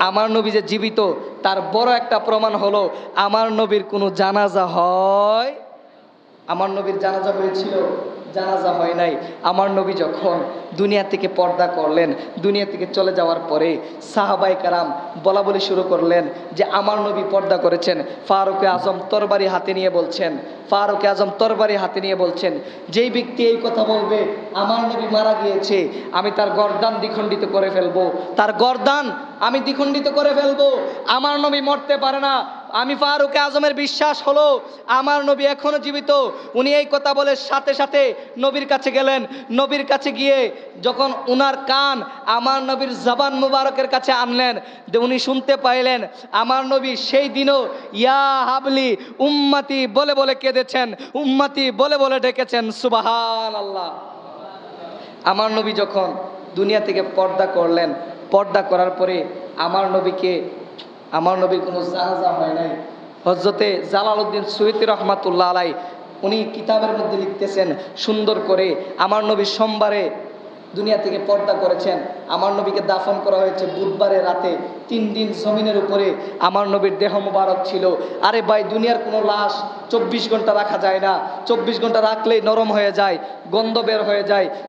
আমার নবী যে জীবিত তার বড় একটা প্রমাণ হলো আমার নবীর কোনো জানাজা হয়, আমার নবীর জানাজা হয়েছিল? জানাজা হয় নাই। আমার নবী যখন দুনিয়া থেকে পর্দা করলেন, দুনিয়া থেকে চলে যাওয়ার পরে সাহাবায়ে কেরাম বলা বলি শুরু করলেন যে আমার নবী পর্দা করেছেন। ফারুক আজম তরবারি হাতে নিয়ে বলছেন, ফারুক আজম তরবারি হাতে নিয়ে বলছেন, যেই ব্যক্তি এই কথা বলবে আমার নবী মারা গিয়েছে, আমি তার গর্দান দ্বিখণ্ডিত করে ফেলবো, তার গর্দান আমি দ্বিখণ্ডিত করে ফেলবো। আমার নবী মরতে পারে না। আমি ফারুক আজমের বিশ্বাস হলো আমার নবী এখনো জীবিত। উনি এই কথা বলে সাথে সাথে নবীর কাছে গেলেন। নবীর কাছে গিয়ে যখন উনার কান আমার নবীর জবান মুবারকের কাছে আনলেন, যে উনি শুনতে পাইলেন আমার নবী সেই দিনও ইয়া হাবলি উম্মতি বলে বলে কেঁদেছেন, উম্মতি বলে বলে ডেকেছেন। সুবহানাল্লাহ। আমার নবী যখন দুনিয়া থেকে পর্দা করলেন, পর্দা করার পরে আমার নবীর কোনো জানাজা হয় নাই। হযরতে জালালউদ্দিন সুয়ুতী রহমাতুল্লাহ আলাই উনি কিতাবের মধ্যে লিখতেছেন সুন্দর করে, আমার নবী সোমবারে দুনিয়া থেকে পর্দা করেছেন, আমার নবীকে দাফন করা হয়েছে বুধবারে রাতে। 3 দিন জমিনের উপরে আমার নবীর দেহ মোবারক ছিল। আরে ভাই, দুনিয়ার কোনো লাশ 24 ঘন্টা রাখা যায় না। 24 ঘন্টা রাখলেই নরম হয়ে যায়, গন্ধ বের হয়ে যায়।